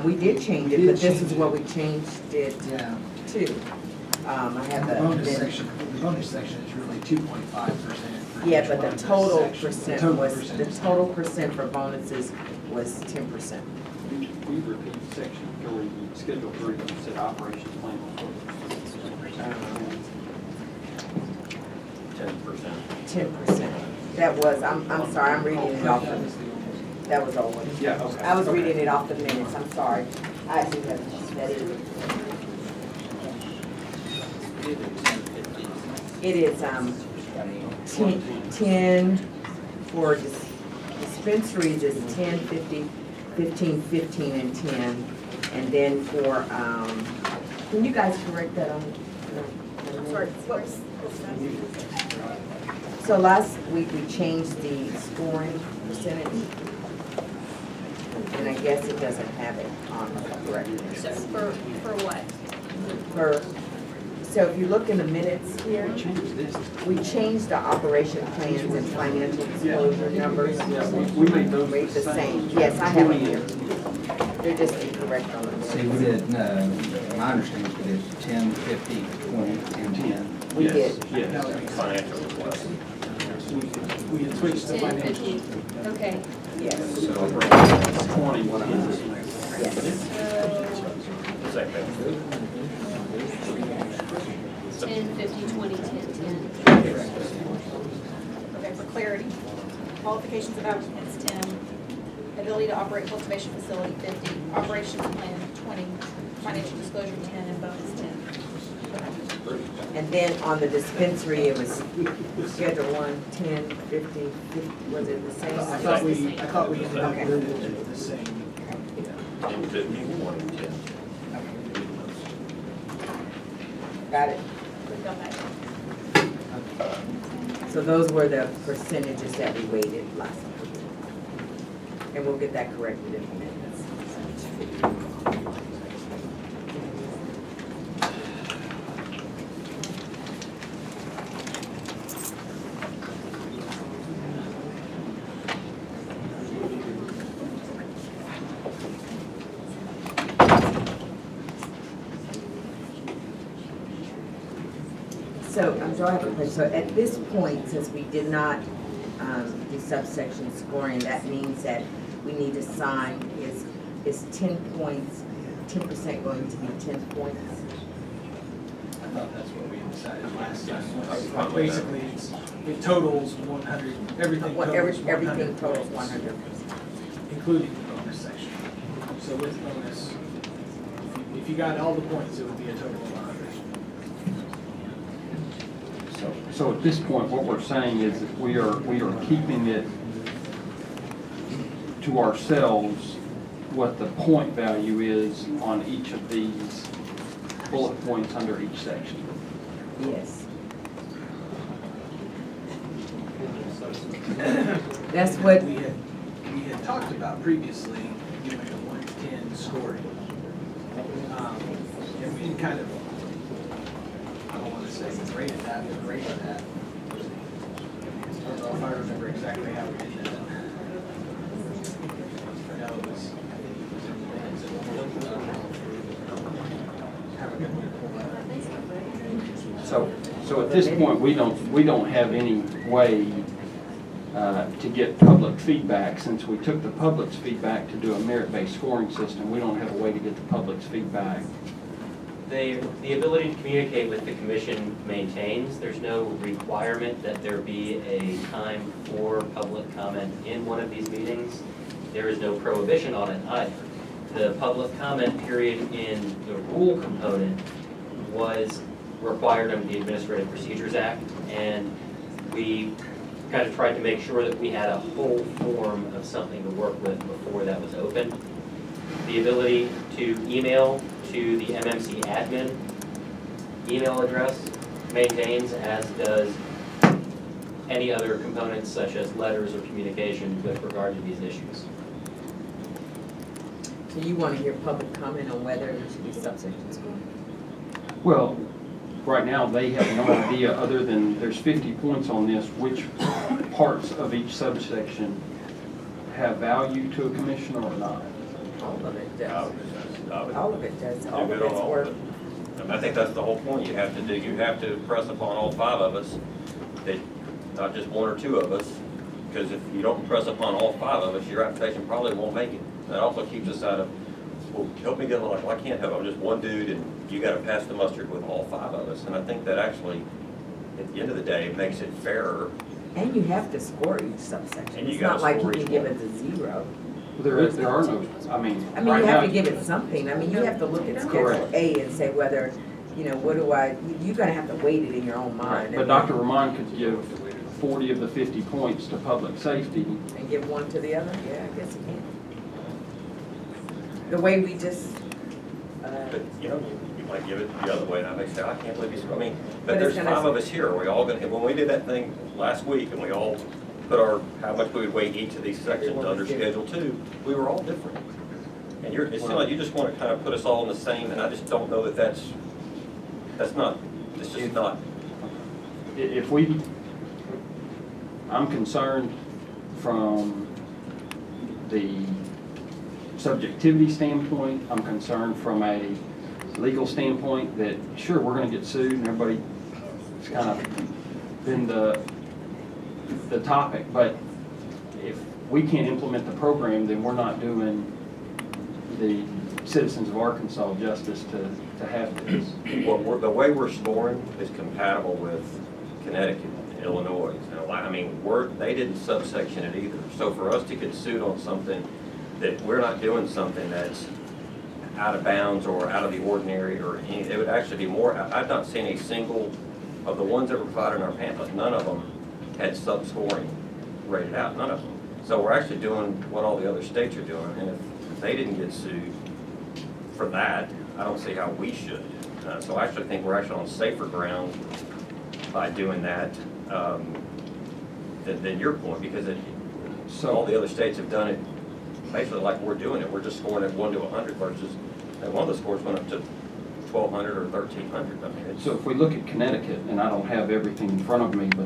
We did change it, but this is what we changed it Yeah. to. I have The the. bonus section is really 2.5%. Yeah, but the total percent was, the total percent for bonuses was 10%. We repeat section 3, schedule 3, you said operations plan. 10%. That was, I'm sorry, I'm reading it off the, that was old one. Yeah, okay. I was reading it off the minutes, I'm sorry. I actually have, that is. It is, 10 for dispensaries is 10, 50, 15, 15, and 10. And then for, can you guys correct that on? Sorry, what was that? So last week we changed the scoring percentage. And I guess it doesn't have it on the correct. So for what? So if you look in the minutes here, we changed the operation plans and financial disclosure numbers. We made those Made the same. Yes, I have them here. They're just incorrect on the See, we minutes. did, my understanding is we did 10, 50, 20, and 10. We Yes, did. yes. Financial request. We had switched to 10, financial. 50, okay. Yes, So operations 20, what I was. yes. So, 10, 50, 20, 10, 10. Okay, for clarity, qualifications of applicants, 10, ability to operate cultivation facility, 50, operations plan, 20, financial disclosure, 10, and bonus, 10. And then on the dispensary, it was schedule 1, 10, 50, 50, was it the same? I thought we ended up Okay. with it the same. 10, 15, 20, 10. Got it. We've got that. So those were the percentages that we weighted last time. And we'll get that corrected in a minute. So, do I have a question? So at this point, since we did not do subsection scoring, that means that we need to sign is 10 points, 10% going to be 10 points? I thought that's what we decided last time. Basically, it totals 100, everything What, totals 100. everything totals 100%. Including the bonus section. So with bonus, if you got all the points, it would be a total of 100. So at this point, what we're saying is that we are keeping it to ourselves what the point value is on each of these bullet points under each section. Yes. That's what, We had talked about previously doing a 1 to 10 scoring. And we kind of, I don't want to say graded that, but graded that. I don't know if I remember exactly how we did that. No, it was, have a good one to pull that up. So at this point, we don't have any way to get public feedback. Since we took the public's feedback to do a merit-based scoring system, we don't have a way to get the public's feedback. The ability to communicate with the commission maintains. There's no requirement that there be a time for public comment in one of these meetings. There is no prohibition on it either. The public comment period in the rule component was required under the Administrative Procedures Act, and we kind of tried to make sure that we had a whole form of something to work with before that was open. The ability to email to the MMC admin email address maintains, as does any other components such as letters or communication with regard to these issues. so you want to hear public comment on whether there should be subsection scoring? Well, right now, they have no idea, other than there's 50 points on this, which parts of each subsection have value to a commissioner or not. All of it I does. would All of it does. do All of good on it's all work. of it. And I think that's the whole point. You have to press upon all five of us, that, not just one or two of us, because if you don't press upon all five of us, your application probably won't make it. That also keeps us out of, well, help me get, like, well, I can't help, I'm just one dude, and you gotta pass the mustard with all five of us. And I think that actually, at the end of the day, makes it fairer. And you have to score each subsection. And you It's not gotta like you score can each give one. it a 0. There are no, I mean. I mean, right you have now- to give it something. I mean, you have to look at Schedule Correct. A and say whether, you know, you're gonna have to weight it in your own mind. But Dr. Ramon could give 40 of the 50 points to public safety. And give one to the other? Yeah, I guess you can. The way we just, But, you know, you might give it the other way, and I may say, I can't believe he's, I mean, But but it's there's gonna- five of us here, are we all gonna, when we did that thing last week, and we all put how much we would weigh each of these sections under Schedule 2, we were all different. And it seems like you just wanna kind of put us all in the same, and I just don't know that that's not, it's just not. If I'm concerned from the subjectivity standpoint, I'm concerned from a legal standpoint that, sure, we're gonna get sued, and everybody, it's kind of been the topic, but if we can't implement the program, then we're not doing the citizens of Arkansas justice to have this. Well, the way we're scoring is compatible with Connecticut and Illinois. Now, I mean, they didn't subsection it either. So for us to get sued on something that we're not doing something that's out of bounds or out of the ordinary or any, it would actually be more, I've not seen a single, of the ones that were provided in our pamphlet, none of them had sub-scoring rated out, none of them. So we're actually doing what all the other states are doing, and if they didn't get sued for that, I don't see how we should. So I actually think we're actually on safer ground by doing that than your point, because all the other states have done it basically like we're doing it. We're just scoring it 1 to 100 versus, and one of the scores went up to 1,200 or 1,300. I mean, So if we look at Connecticut, and I don't have everything in front of me, but